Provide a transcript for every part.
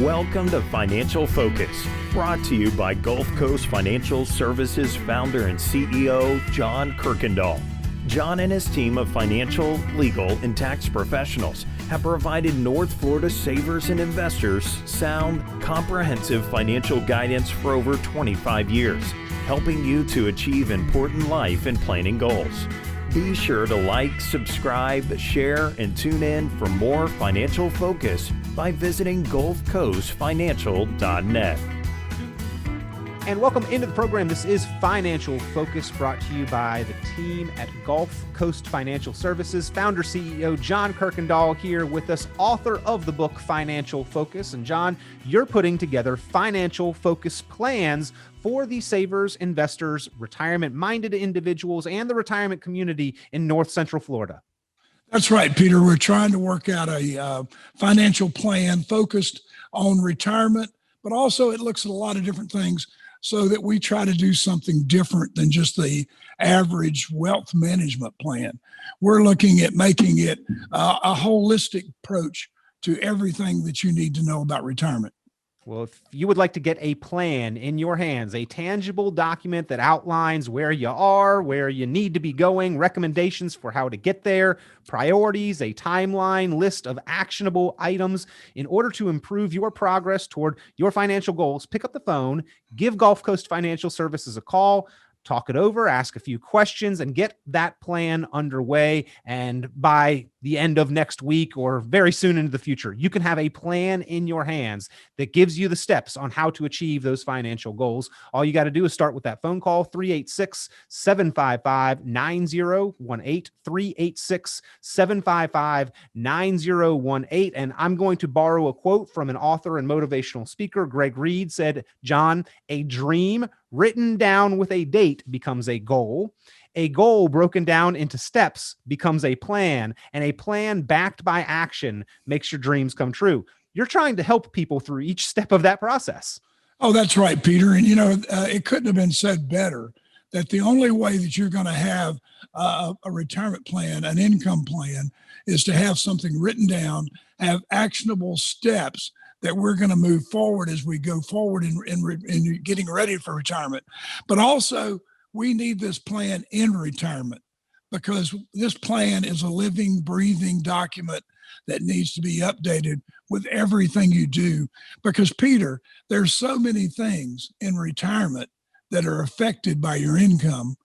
Welcome to Financial Focus, brought to you by Gulf Coast Financial Services founder and CEO, John Kuykendall. John and his team of financial, legal, and tax professionals have provided North Florida savers and investors sound, comprehensive financial guidance for over 25 years, helping you to achieve important life and planning goals. Be sure to like, subscribe, share, and tune in for more Financial Focus by visiting GulfCoastFinancial.net. And welcome into the program. This is Financial Focus, brought to you by the team at Gulf Coast Financial Services. Founder, CEO John Kuykendall here with us, author of the book Financial Focus. And John, you're putting together financial focus plans for the savers, investors, retirement-minded individuals, and the retirement community in North Central Florida. That's right, Peter. We're trying to work out a financial plan focused on retirement, but also it looks at a lot of different things so that we try to do something different than just the average wealth management plan. We're looking at making it a holistic approach to everything that you need to know about retirement. Well, if you would like to get a plan in your hands, a tangible document that outlines where you are, where you need to be going, recommendations for how to get there, priorities, a timeline, list of actionable items in order to improve your progress toward your financial goals, pick up the phone, give Gulf Coast Financial Services a call, talk it over, ask a few questions, and get that plan underway. And by the end of next week or very soon into the future, you can have a plan in your hands that gives you the steps on how to achieve those financial goals. All you got to do is start with that phone call, 386-755-9018, 386-755-9018. And I'm going to borrow a quote from an author and motivational speaker. Greg Reed said, John, a dream written down with a date becomes a goal. A goal broken down into steps becomes a plan, and a plan backed by action makes your dreams come true. You're trying to help people through each step of that process. Oh, that's right, Peter. And, it couldn't have been said better that the only way that you're going to have a retirement plan, an income plan, is to have something written down, have actionable steps that we're going to move forward as we go forward in getting ready for retirement. But also, we need this plan in retirement because this plan is a living, breathing document that needs to be updated with everything you do. Because, Peter, there's so many things in retirement that are affected by your income.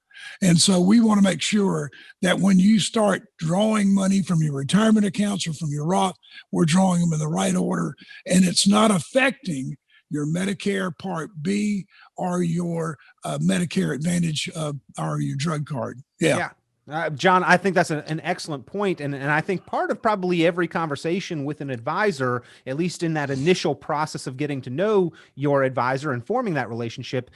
And so we want to make sure that when you start drawing money from your retirement accounts or from your Roth, we're drawing them in the right order, and it's not affecting your Medicare Part B or your Medicare Advantage or your drug card. Yeah. John, I think that's an excellent point. And I think part of probably every conversation with an advisor, at least in that initial process of getting to know your advisor and forming that relationship,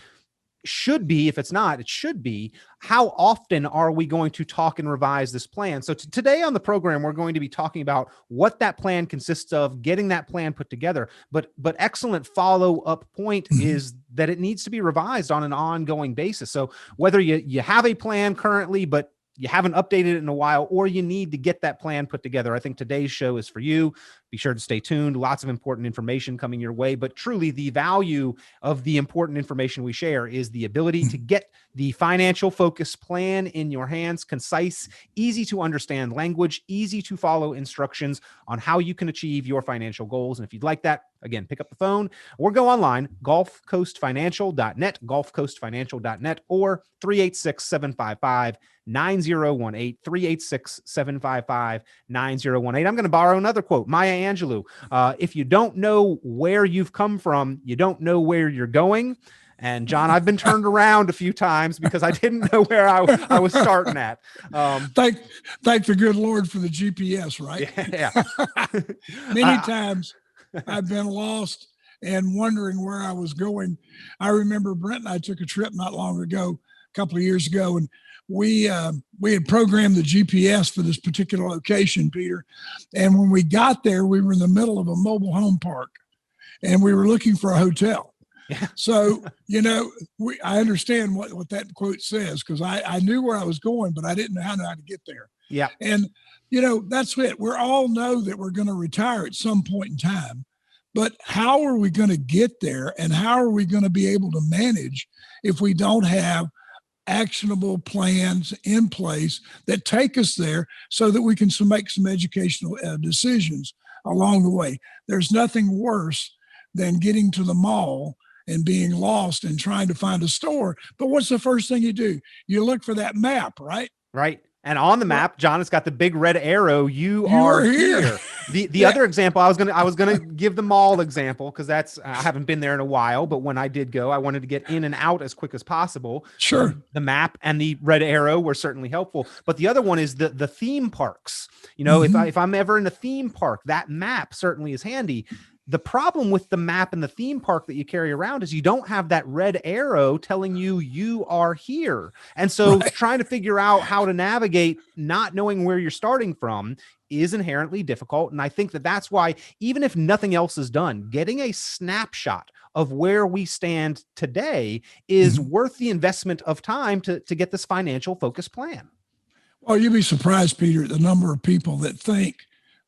should be, if it's not, it should be, how often are we going to talk and revise this plan? So today on the program, we're going to be talking about what that plan consists of, getting that plan put together. But excellent follow-up point is that it needs to be revised on an ongoing basis. So whether you have a plan currently, but you haven't updated it in a while, or you need to get that plan put together, I think today's show is for you. Be sure to stay tuned. Lots of important information coming your way. But truly, the value of the important information we share is the ability to get the financial focus plan in your hands, concise, easy to understand language, easy to follow instructions on how you can achieve your financial goals. And if you'd like that, again, pick up the phone or go online, GulfCoastFinancial.net, GulfCoastFinancial.net, or 386-755-9018, 386-755-9018. I'm going to borrow another quote, Maya Angelou. If you don't know where you've come from, you don't know where you're going. And John, I've been turned around a few times because I didn't know where I was starting at. Thank the good Lord for the GPS, right? Yeah. Many times I've been lost and wondering where I was going. I remember Brent and I took a trip not long ago, a couple of years ago, and we had programmed the GPS for this particular location, Peter. And when we got there, we were in the middle of a mobile home park and we were looking for a hotel. Yeah. So, I understand what that quote says because I knew where I was going, but I didn't know how to get there. Yeah. And, that's it. We all know that we're going to retire at some point in time, But how are we going to get there, and how are we going to be able to manage if we don't have actionable plans in place that take us there so that we can make some educational decisions along the way? There's nothing worse than getting to the mall and being lost and trying to find a store. But what's the first thing you do? You look for that map, right? Right. And on the map, John, it's got the big red arrow. You are here. The other example, I was gonna give the mall example, because I haven't been there in a while, but when I did go, I wanted to get in and out as quick as possible. Sure. The map and the red arrow were certainly helpful. But the other one is the theme parks. You know, if I'm ever in a theme park, that map certainly is handy. The problem with the map and the theme park that you carry around is you don't have that red arrow telling you are here. And so trying to figure out how to navigate not knowing where you're starting from is inherently difficult. And I think that's why, even if nothing else is done, getting a snapshot of where we stand today is worth the investment of time to get this financial focus plan. Well, you'd be surprised, Peter, at the number of people that think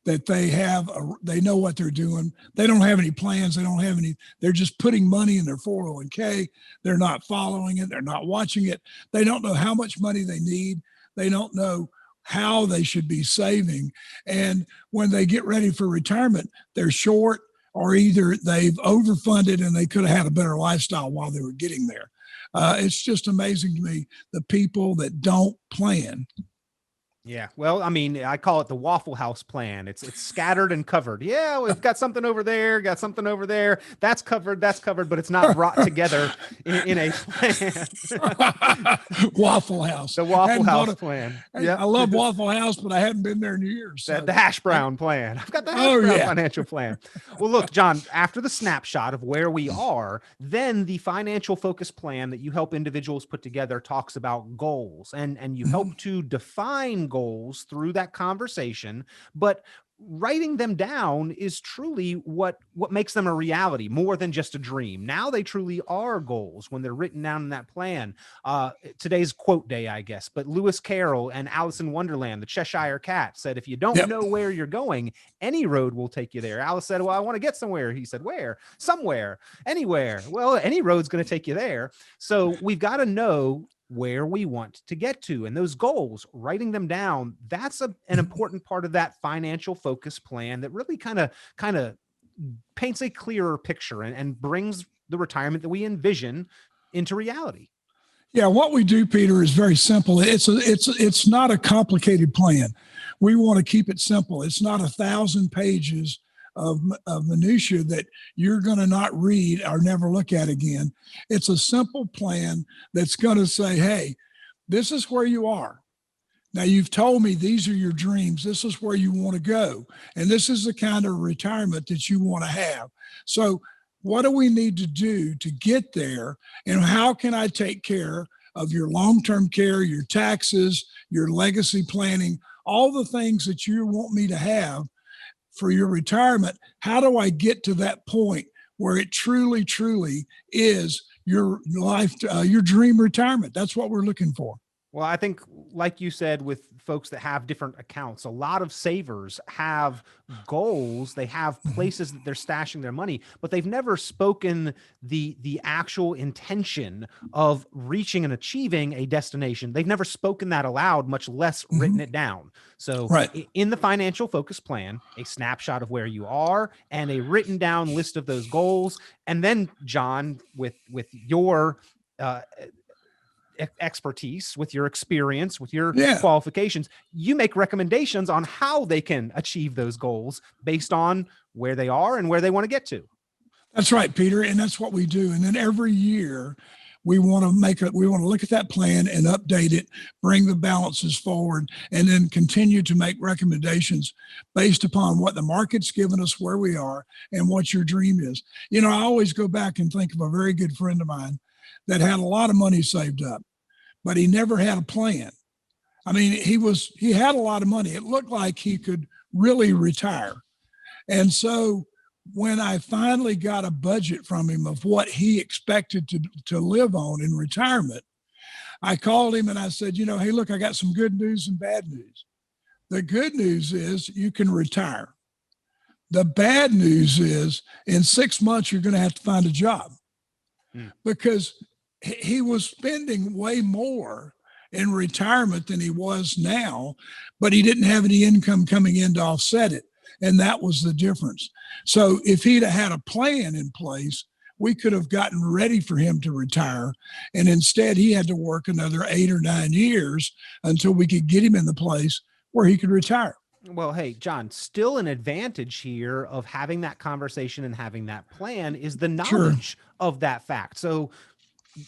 that they know what they're doing. They don't have any plans. They're just putting money in their 401k. They're not following it. They're not watching it. They don't know how much money they need. They don't know how they should be saving. And when they get ready for retirement, they're short, or either they've overfunded and they could have had a better lifestyle while they were getting there. It's just amazing to me, the people that don't plan. Yeah. Well, I mean, I call it the Waffle House plan. It's scattered and covered. Yeah, we've got something over there, got something over there. That's covered, but it's not brought together in a plan. Waffle House. The Waffle House plan. Yeah. I love Waffle House, but I haven't been there in years. So. The hash brown plan. I've got the hash brown financial plan. Well, look, John, after the snapshot of where we are, then the financial focus plan that you help individuals put together talks about goals, and you help to define goals through that conversation, but writing them down is truly what makes them a reality, more than just a dream. Now they truly are goals when they're written down in that plan. Today's quote day, I guess, but Lewis Carroll and Alice in Wonderland, the Cheshire Cat, said, if you don't know where you're going, any road will take you there. Alice said, well, I want to get somewhere. He said, where? Somewhere, anywhere. Well, any road's going to take you there. So we've got to know where we want to get to, and those goals, writing them down, that's an important part of that financial focus plan that really kind of paints a clearer picture and brings the retirement that we envision into reality. Yeah, what we do, Peter, is very simple. It's not a complicated plan. We want to keep it simple. It's not 1,000 pages of minutia that you're going to not read or never look at again. It's a simple plan that's going to say, hey, this is where you are. Now, you've told me these are your dreams. This is where you want to go. And this is the kind of retirement that you want to have. So what do we need to do to get there? And how can I take care of your long-term care, your taxes, your legacy planning, all the things that you want me to have for your retirement? How do I get to that point where it truly, truly is your life, your dream retirement? That's what we're looking for. Well, I think, like you said, with folks that have different accounts, a lot of savers have goals. They have places that they're stashing their money, but they've never spoken the actual intention of reaching and achieving a destination. They've never spoken that aloud, much less written it down. So in the financial focus plan, a snapshot of where you are and a written down list of those goals. And then, John, with your expertise, with your experience, with your qualifications, you make recommendations on how they can achieve those goals based on where they are and where they want to get to. That's right, Peter. And that's what we do. And then every year we want to look at that plan and update it, bring the balances forward, and then continue to make recommendations based upon what the market's given us, where we are, and what your dream is. You know, I always go back and think of a very good friend of mine that had a lot of money saved up, but he never had a plan. I mean, he had a lot of money. It looked like he could really retire. And so when I finally got a budget from him of what he expected to live on in retirement, I called him and I said, you know, hey, look, I got some good news and bad news. The good news is you can retire. The bad news is in 6 months, you're going to have to find a job because he was spending way more in retirement than he was now, but he didn't have any income coming in to offset it. And that was the difference. So if he'd had a plan in place, we could have gotten ready for him to retire. And instead, he had to work another 8 or 9 years until we could get him in the place where he could retire. Well, hey, John, still an advantage here of having that conversation and having that plan is the knowledge of that fact. So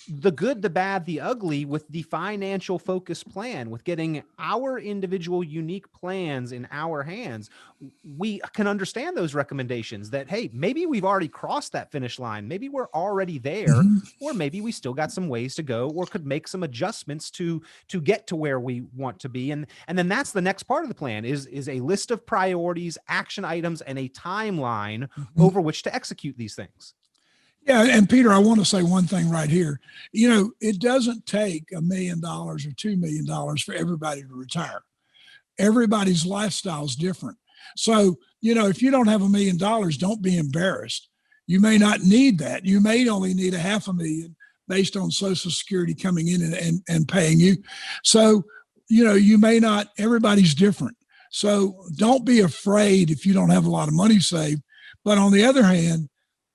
the good, the bad, the ugly with the financial focus plan, with getting our individual unique plans in our hands, we can understand those recommendations that, hey, maybe we've already crossed that finish line. Maybe we're already there, or maybe we still got some ways to go, or could make some adjustments to get to where we want to be. And then that's the next part of the plan is a list of priorities, action items, and a timeline over which to execute these things. Yeah. And Peter, I want to say one thing right here. You know, it doesn't take $1 million or $2 million for everybody to retire. Everybody's lifestyle is different. So, you know, if you don't have $1 million, don't be embarrassed. You may not need that. You may only need $500,000 based on Social Security coming in and paying you. So, you know, you may not, everybody's different. So don't be afraid if you don't have a lot of money saved. But on the other hand,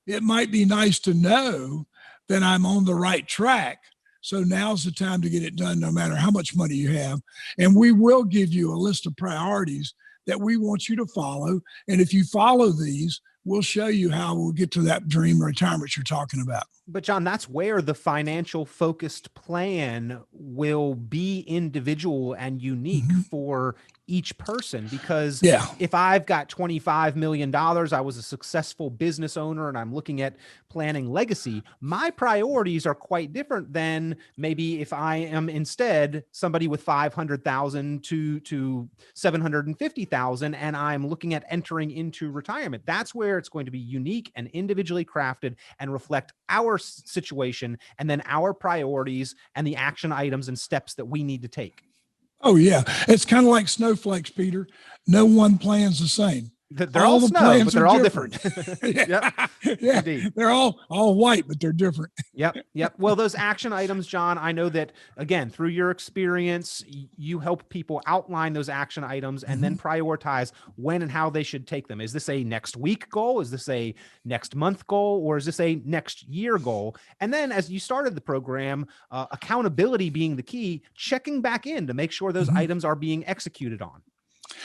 it might be nice to know that I'm on the right track. So now's the time to get it done, no matter how much money you have. And we will give you a list of priorities that we want you to follow. And if you follow these, we'll show you how we'll get to that dream retirement you're talking about. But John, that's where the financial focused plan will be individual and unique for each person, because if I've got $25 million, I was a successful business owner and I'm looking at planning legacy, my priorities are quite different than maybe if I am instead somebody with 500,000 to 750,000 and I'm looking at entering into retirement. That's where it's going to be unique and individually crafted and reflect our situation and then our priorities and the action items and steps that we need to take. Oh, yeah. It's kind of like snowflakes, Peter. No one plan's the same. They're all snow, but they're all different. Yeah. Indeed. They're all white, but they're different. Yep. Well, those action items, John, I know that, again, through your experience, you help people outline those action items and then prioritize when and how they should take them. Is this a next week goal? Is this a next month goal? Or is this a next year goal? And then as you started the program, accountability being the key, checking back in to make sure those items are being executed on.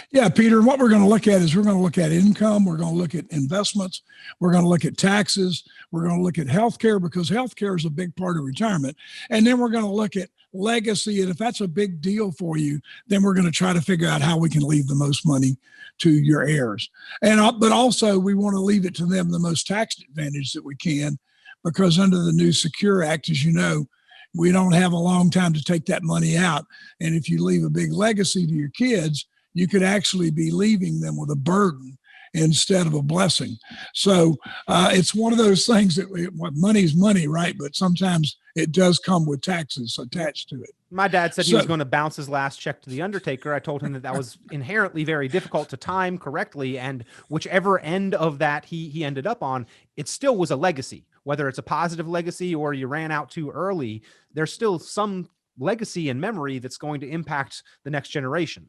Yeah, Peter, what we're going to look at is we're going to look at income. We're going to look at investments. We're going to look at taxes. We're going to look at healthcare, because healthcare is a big part of retirement. And then we're going to look at legacy. And if that's a big deal for you, then we're going to try to figure out how we can leave the most money to your heirs. But also we want to leave it to them the most tax advantage that we can, because under the new Secure Act, as you know, we don't have a long time to take that money out. And if you leave a big legacy to your kids, you could actually be leaving them with a burden instead of a blessing. So it's one of those things that money is money, right? But sometimes it does come with taxes attached to it. My dad said he was going to bounce his last check to the undertaker. I told him that was inherently very difficult to time correctly. And whichever end of that he ended up on, it still was a legacy. Whether it's a positive legacy or you ran out too early, there's still some legacy and memory that's going to impact the next generation.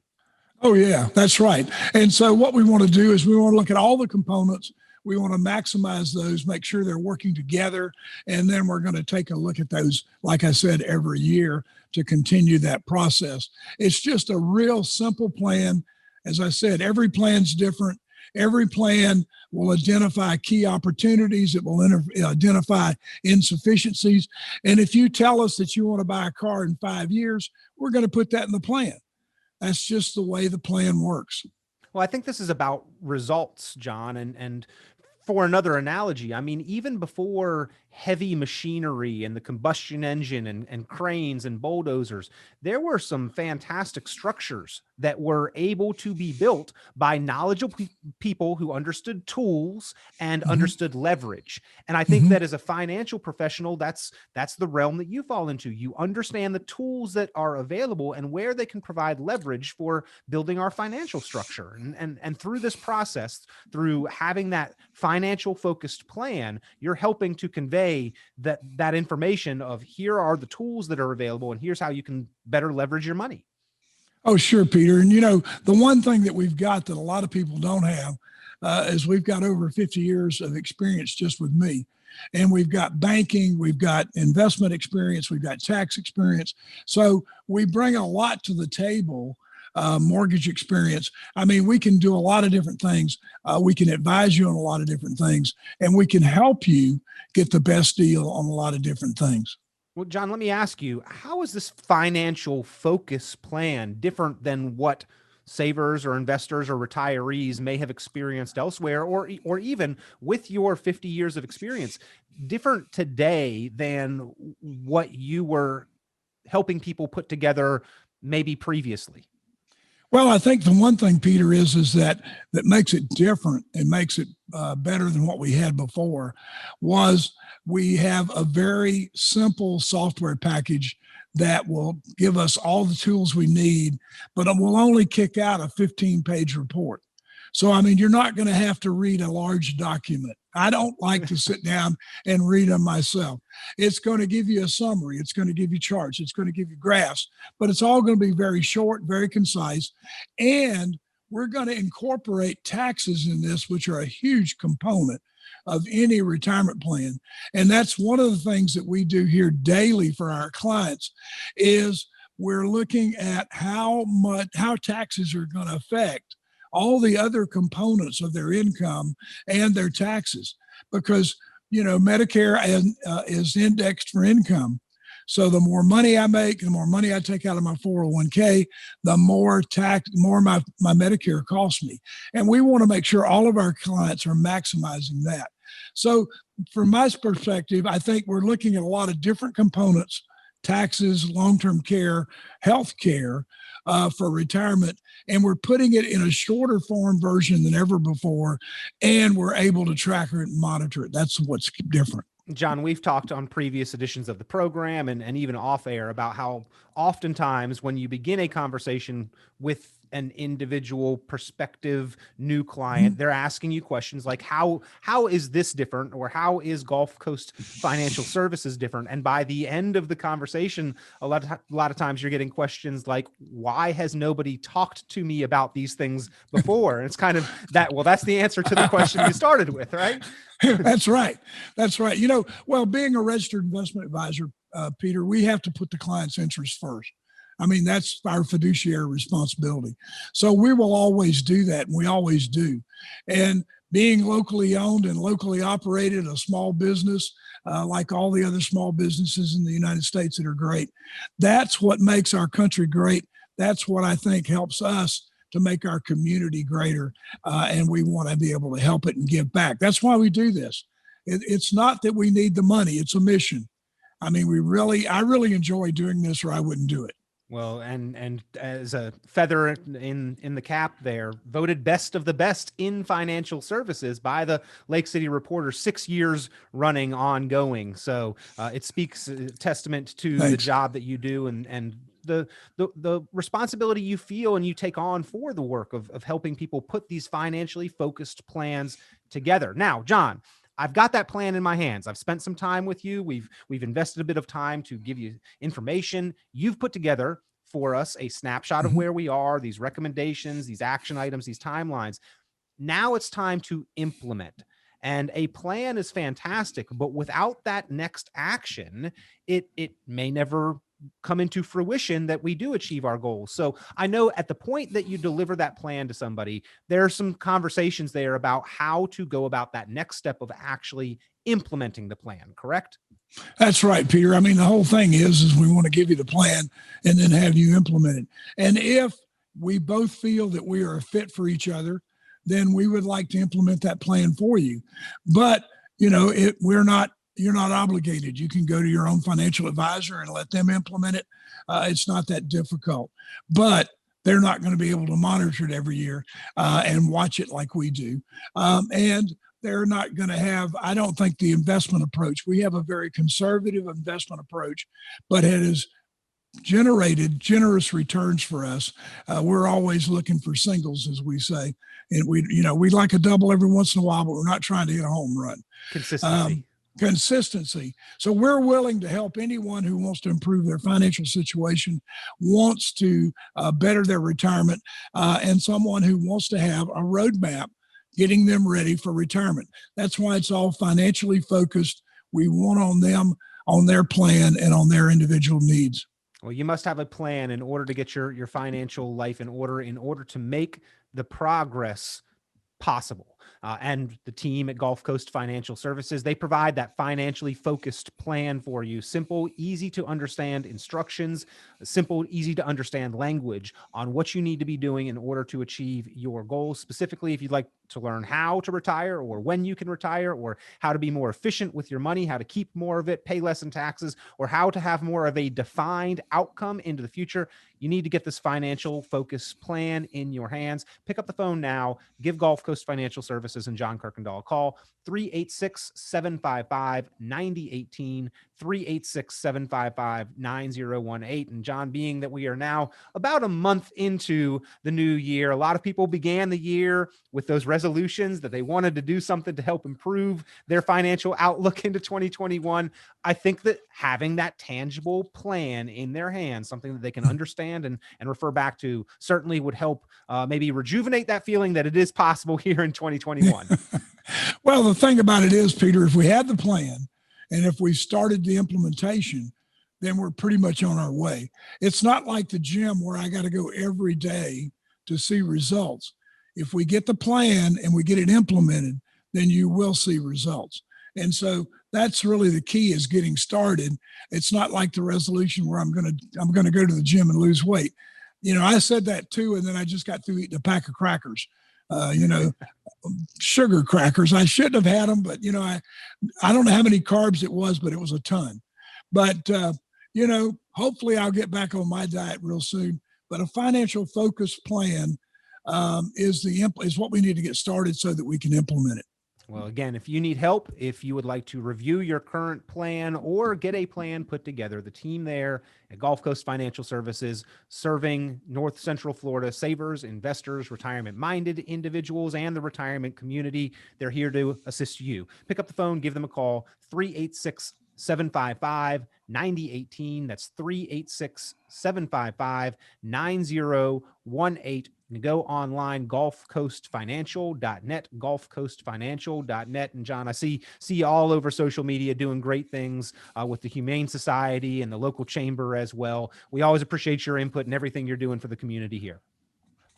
Oh, yeah, that's right. And so what we want to do is we want to look at all the components. We want to maximize those, make sure they're working together. And then we're going to take a look at those, like I said, every year to continue that process. It's just a real simple plan. As I said, every plan's different. Every plan will identify key opportunities. It will identify insufficiencies. And if you tell us that you want to buy a car in 5 years, we're going to put that in the plan. That's just the way the plan works. Well, I think this is about results, John, and for another analogy, I mean, even before heavy machinery and the combustion engine and cranes and bulldozers, there were some fantastic structures that were able to be built by knowledgeable people who understood tools and understood leverage. And I think that as a financial professional, that's the realm that you fall into. You understand the tools that are available and where they can provide leverage for building our financial structure. And through this process, through having that financial focused plan, you're helping to convey that information of here are the tools that are available and here's how you can better leverage your money. Oh, sure, Peter. And the one thing that we've got that a lot of people don't have is we've got over 50 years of experience just with me. And we've got banking, we've got investment experience, we've got tax experience. So we bring a lot to the table. Mortgage experience. I mean, we can do a lot of different things. We can advise you on a lot of different things, and we can help you get the best deal on a lot of different things. Well, John, let me ask you, how is this financial focus plan different than what savers or investors or retirees may have experienced elsewhere, or even with your 50 years of experience, different today than what you were helping people put together maybe previously? Well, I think the one thing, Peter, is that makes it different and makes it better than what we had before was we have a very simple software package that will give us all the tools we need, but it will only kick out a 15-page report. So, I mean, you're not going to have to read a large document. I don't like to sit down and read them myself. It's going to give you a summary. It's going to give you charts. It's going to give you graphs, but it's all going to be very short, very concise. And we're going to incorporate taxes in this, which are a huge component of any retirement plan. And that's one of the things that we do here daily for our clients is we're looking at how taxes are going to affect all the other components of their income and their taxes, because Medicare is indexed for income. So the more money I make, the more money I take out of my 401k, the more my Medicare costs me. And we want to make sure all of our clients are maximizing that. So from my perspective, I think we're looking at a lot of different components: taxes, long-term care, health care, for retirement, and we're putting it in a shorter form version than ever before, and we're able to track it and monitor it. That's what's different. John, we've talked on previous editions of the program and even off air about how oftentimes when you begin a conversation with an individual prospective new client, they're asking you questions like, how is this different? Or how is Gulf Coast Financial Services different? And by the end of the conversation, a lot of times you're getting questions like, why has nobody talked to me about these things before? And it's kind of that, well, that's the answer to the question you started with, right? That's right. That's right. Being a registered investment advisor, Peter, we have to put the client's interest first. I mean, that's our fiduciary responsibility. So we will always do that, and we always do. And being locally owned and locally operated, a small business, like all the other small businesses in the United States that are great, that's what makes our country great. That's what I think helps us to make our community greater, and we want to be able to help it and give back. That's why we do this. It's not that we need the money; it's a mission. I mean, I really enjoy doing this, or I wouldn't do it. Well, and as a feather in the cap there, voted best of the best in financial services by the Lake City Reporter, 6 years running, ongoing. So it speaks testament to the job that you do and the responsibility you feel and you take on for the work of helping people put these financially focused plans together. Now, John, I've got that plan in my hands. I've spent some time with you. We've invested a bit of time to give you information. You've put together for us a snapshot of where we are, these recommendations, these action items, these timelines. Now it's time to implement. And a plan is fantastic, but without that next action, it may never come into fruition that we do achieve our goals. So I know at the point that you deliver that plan to somebody, there are some conversations there about how to go about that next step of actually implementing the plan, correct? That's right, Peter. I mean, the whole thing is we want to give you the plan and then have you implement it. And if we both feel that we are a fit for each other, then we would like to implement that plan for you. But, you're not obligated. You can go to your own financial advisor and let them implement it. It's not that difficult, but they're not going to be able to monitor it every year and watch it like we do. And they're not going to have, I don't think, the investment approach. We have a very conservative investment approach, but it has generated generous returns for us. We're always looking for singles, as we say. And we'd like a double every once in a while, but we're not trying to hit a home run. Consistency. So we're willing to help anyone who wants to improve their financial situation, wants to better their retirement, and someone who wants to have a roadmap getting them ready for retirement. That's why it's all financially focused. We want on them, on their plan, and on their individual needs. Well, you must have a plan in order to get your financial life in order to make the progress possible. And the team at Gulf Coast Financial Services, they provide that financially focused plan for you. Simple, easy to understand instructions, simple, easy to understand language on what you need to be doing in order to achieve your goals. Specifically, if you'd like to learn how to retire or when you can retire or how to be more efficient with your money, how to keep more of it, pay less in taxes, or how to have more of a defined outcome into the future, you need to get this financial focus plan in your hands. Pick up the phone now, give Gulf Coast Financial Services and John Kuykendall a call, 386-755-9018, 386-755-9018. And John, being that we are now about a month into the new year, a lot of people began the year with those resolutions that they wanted to do something to help improve their financial outlook into 2021. I think that having that tangible plan in their hands, something that they can understand and refer back to, certainly would help maybe rejuvenate that feeling that it is possible here in 2021. Well, the thing about it is, Peter, if we had the plan and if we started the implementation, then we're pretty much on our way. It's not like the gym where I got to go every day to see results. If we get the plan and we get it implemented, then you will see results. And so that's really the key, is getting started. It's not like the resolution where I'm going to go to the gym and lose weight. I said that too, and then I just got through eating a pack of crackers. Sugar crackers. I shouldn't have had them, but I don't know how many carbs it was, but it was a ton. But hopefully I'll get back on my diet real soon. But a financial focused plan is what we need to get started so that we can implement it. Well, again, if you need help, if you would like to review your current plan or get a plan put together, the team there at Gulf Coast Financial Services, serving North Central Florida savers, investors, retirement-minded individuals, and the retirement community, they're here to assist you. Pick up the phone, give them a call, 386-755-9018. That's 386-755-9018. You can go online, gulfcoastfinancial.net, gulfcoastfinancial.net. And John, I see you all over social media doing great things with the Humane Society and the local chamber as well. We always appreciate your input and everything you're doing for the community here.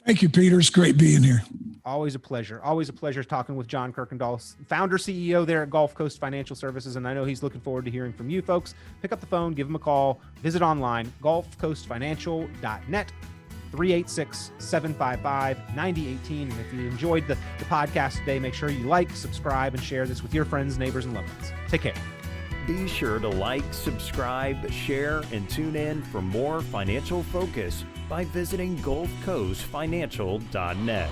Thank you, Peter. It's great being here. Always a pleasure. Always a pleasure talking with John Kuykendall, founder, CEO there at Gulf Coast Financial Services. And I know he's looking forward to hearing from you folks. Pick up the phone, give him a call, visit online, gulfcoastfinancial.net. 386-755-9018. And if you enjoyed the podcast today, make sure you like, subscribe, and share this with your friends, neighbors, and loved ones. Take care. Be sure to like, subscribe, share, and tune in for more financial focus by visiting gulfcoastfinancial.net.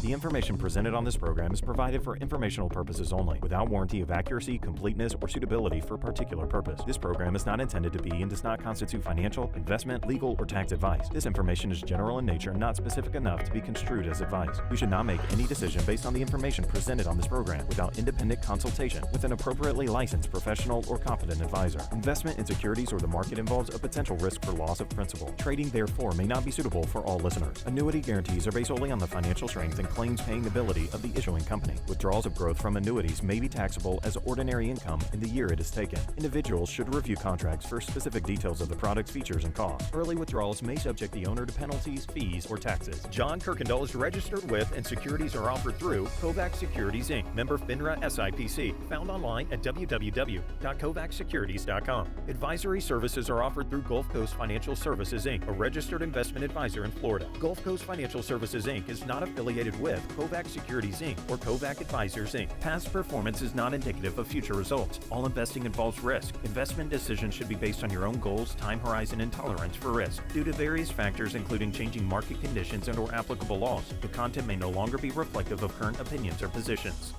The information presented on this program is provided for informational purposes only, without warranty of accuracy, completeness, or suitability for a particular purpose. This program is not intended to be and does not constitute financial, investment, legal, or tax advice. This information is general in nature and not specific enough to be construed as advice. You should not make any decision based on the information presented on this program without independent consultation with an appropriately licensed professional or competent advisor. Investment in securities or the market involves a potential risk for loss of principal. Trading, therefore, may not be suitable for all listeners. Annuity guarantees are based solely on the financial strength and claims paying ability of the issuing company. Withdrawals of growth from annuities may be taxable as ordinary income in the year it is taken. Individuals should review contracts for specific details of the product's features and costs. Early withdrawals may subject the owner to penalties, fees, or taxes. John Kuykendall is registered with and securities are offered through Kovac Securities Inc., member FINRA SIPC, found online at www.kovacsecurities.com. Advisory services are offered through Gulf Coast Financial Services Inc., a registered investment advisor in Florida. Gulf Coast Financial Services Inc. is not affiliated with Kovac Securities Inc. or Kovac Advisors Inc. Past performance is not indicative of future results. All investing involves risk. Investment decisions should be based on your own goals, time horizon, and tolerance for risk. Due to various factors including changing market conditions and/or applicable laws, the content may no longer be reflective of current opinions or positions.